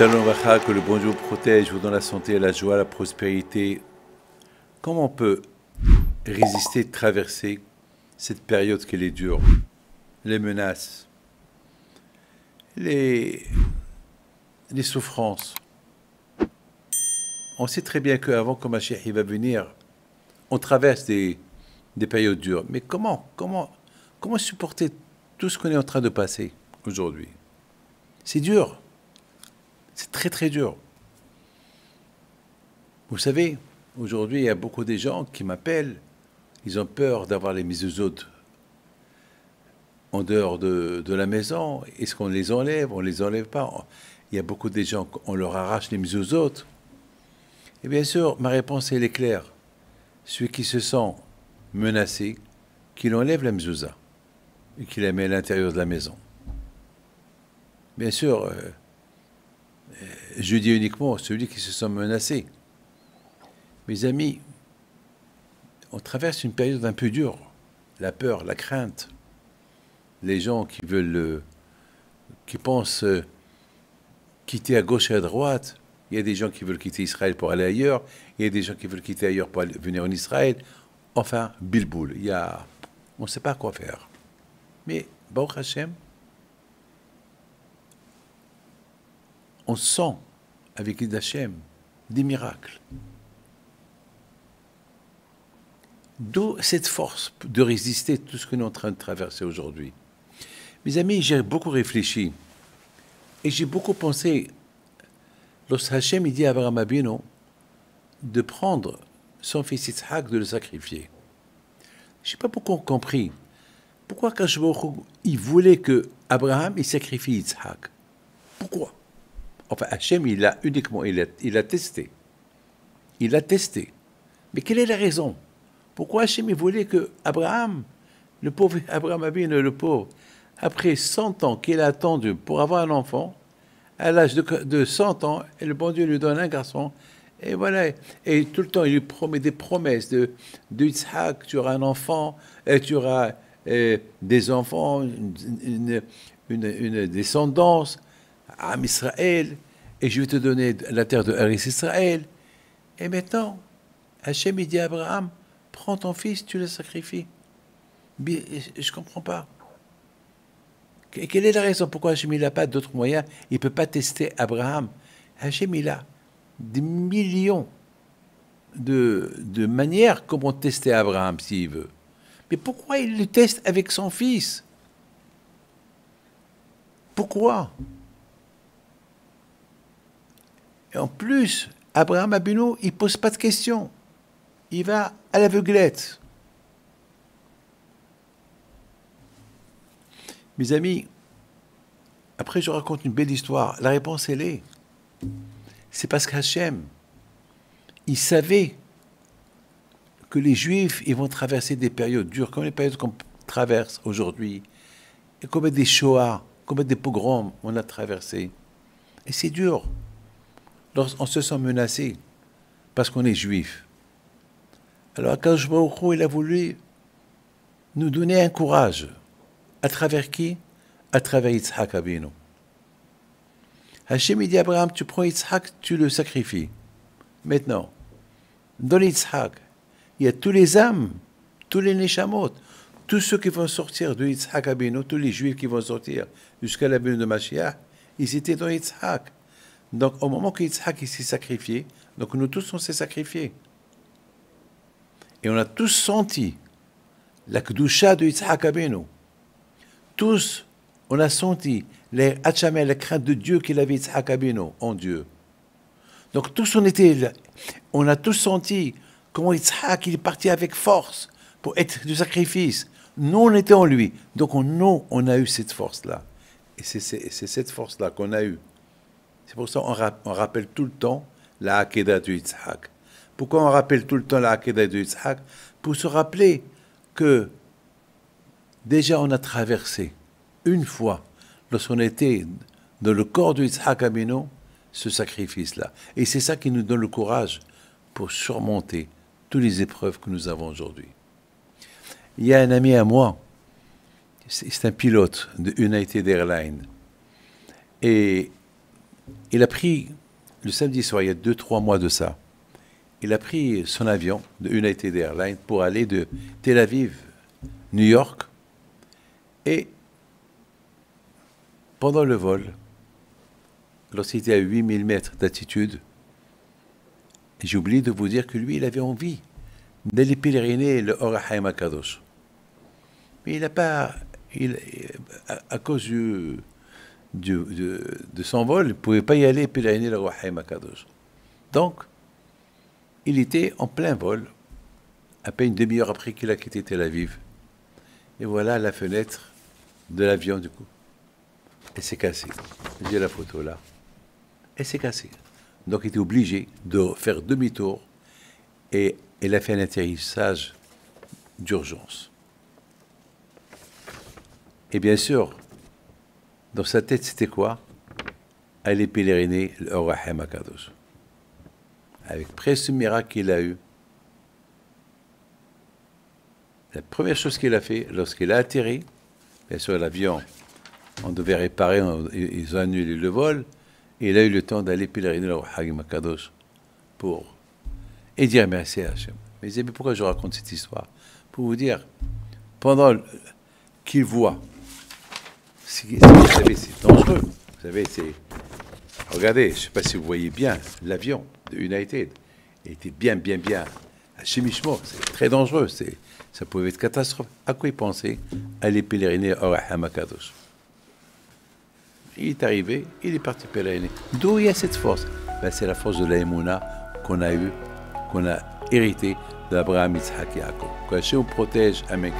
Shalom Vacha, que le bon Dieu protège, vous donne la santé, la joie, la prospérité. Comment on peut résister, traverser cette période qui est dure, les menaces, les souffrances? On sait très bien qu'avant que Mashiach va venir, on traverse des périodes dures. Mais comment supporter tout ce qu'on est en train de passer aujourd'hui? C'est dur. C'est très très dur. Vous savez, aujourd'hui, il y a beaucoup de gens qui m'appellent. Ils ont peur d'avoir les mezuzot en dehors de la maison. Est-ce qu'on les enlève? On ne les enlève pas. Il y a beaucoup de gens, on leur arrache les mezuzot. Et bien sûr, ma réponse elle est claire. Celui qui se sent menacé, qu'il enlève la mezouza et qu'il la met à l'intérieur de la maison. Bien sûr, je dis uniquement celui qui se sent menacé. Mes amis, on traverse une période un peu dure. La peur, la crainte. Les gens qui veulent, qui pensent quitter à gauche et à droite. Il y a des gens qui veulent quitter Israël pour aller ailleurs. Il y a des gens qui veulent quitter ailleurs pour venir en Israël. Enfin, bilboul. On ne sait pas quoi faire. Mais, Baruch Hashem, on sent, avec l'Id Hashem, des miracles. D'où cette force de résister à tout ce que nous sommes en train de traverser aujourd'hui. Mes amis, j'ai beaucoup réfléchi et j'ai beaucoup pensé, lorsque Hashem dit à Abraham Abinu de prendre son fils Yitzhak, de le sacrifier. Je n'ai pas beaucoup compris. Pourquoi Akadosh Baruch Hu, il voulait que Abraham il sacrifie Yitzhak? Pourquoi? Enfin, Hashem, il a testé. Il a testé. Mais quelle est la raison? Pourquoi Hashem il voulait que Abraham, le pauvre Abraham Abinu, le pauvre, après 100 ans qu'il a attendu pour avoir un enfant, à l'âge de 100 ans, et le bon Dieu lui donne un garçon, et voilà, et tout le temps il lui promet des promesses de Yitzhak, tu auras un enfant, et tu auras des enfants, une descendance, à Israël, et je vais te donner la terre de Eretz Israël. Et maintenant, Hachem il dit à Abraham, prends ton fils, tu le sacrifies. Je ne comprends pas. Quelle est la raison pourquoi Hachem n'a pas d'autres moyens? Il ne peut pas tester Abraham. Hachem il a des millions de manières comment tester Abraham s'il veut. Mais pourquoi il le teste avec son fils? Pourquoi? Et en plus, Abraham Abinu, il ne pose pas de questions. Il va à l'aveuglette. Mes amis, après je raconte une belle histoire. La réponse, elle est. C'est parce qu'Hachem, il savait que les Juifs, ils vont traverser des périodes dures, comme les périodes qu'on traverse aujourd'hui. Et combien des Shoah, combien des pogroms on a traversé. Et c'est dur. Lorsqu'on se sent menacé, parce qu'on est Juif. Alors, Akadosh Baruch Hu, il a voulu nous donner un courage. À travers qui? À travers Yitzhak Abinu. Hachem, il dit à Abraham, tu prends Yitzhak, tu le sacrifies. Maintenant, dans Yitzhak, il y a tous les âmes, tous les neshamot, tous ceux qui vont sortir de Yitzhak Abinu, tous les Juifs qui vont sortir jusqu'à la venue de Mashiach, ils étaient dans Yitzhak. Donc, au moment que Yitzhak s'est sacrifié, donc nous tous, on s'est sacrifiés. Et on a tous senti la kedusha de Yitzhak Abinu. Tous, on a senti la crainte de Dieu qu'il avait Yitzhak Abinu en Dieu. Donc tous on a tous senti comment Yitzhak il est parti avec force pour être du sacrifice. Nous, on était en lui. Donc nous, on a eu cette force-là. Et c'est cette force-là qu'on a eue. C'est pour ça qu'on rappelle tout le temps la Hakeda de Yitzhak. Pourquoi on rappelle tout le temps la Hakeda de Yitzhak? Pour se rappeler que déjà on a traversé une fois, lorsqu'on était dans le corps de Yitzhak Abinu, ce sacrifice-là. Et c'est ça qui nous donne le courage pour surmonter toutes les épreuves que nous avons aujourd'hui. Il y a un ami à moi, c'est un pilote de United Airlines. Et il a pris, le samedi soir, il y a 2-3 mois de ça, il a pris son avion de United Airlines pour aller de Tel Aviv, New York, et pendant le vol, lorsqu'il était à 8000 mètres d'altitude, j'ai oublié de vous dire que lui, il avait envie d'aller pèleriner le Or HaChaim HaKadosh. Mais il n'a pas, à cause de son vol, il ne pouvait pas y aller pèleriner le Or HaChaim HaKadosh. Donc, il était en plein vol, à peine une demi-heure après qu'il a quitté Tel Aviv. Et voilà la fenêtre de l'avion, du coup. Elle s'est cassée. J'ai la photo là. Elle s'est cassée. Donc, il était obligé de faire demi-tour et il a fait un atterrissage d'urgence. Et bien sûr, dans sa tête, c'était quoi? Aller pèleriner le Or HaChaim HaKadosh. Avec presque ce miracle qu'il a eu, la première chose qu'il a fait, lorsqu'il a atterri, bien sûr, l'avion, on devait réparer, ils ont annulé le vol, et il a eu le temps d'aller pèleriner le Or HaChaim HaKadosh et dire merci à Hachem. Mais vous savez pourquoi je raconte cette histoire? Pour vous dire, pendant qu'il voit, vous savez, c'est dangereux. Vous savez, c'est... Regardez, je ne sais pas si vous voyez bien l'avion de United. Il était bien à Chemichmo. C'est très dangereux. Ça pouvait être catastrophe. À quoi il pensait? Aller pèleriner Or HaChaim HaKadosh. Il est arrivé, il est parti pèleriner. D'où il y a cette force? Ben, c'est la force de la Emouna qu'on a eue, qu'on a hérité d'Abraham, Yitzhak et Yaakov. Que Hachem protège. Amen.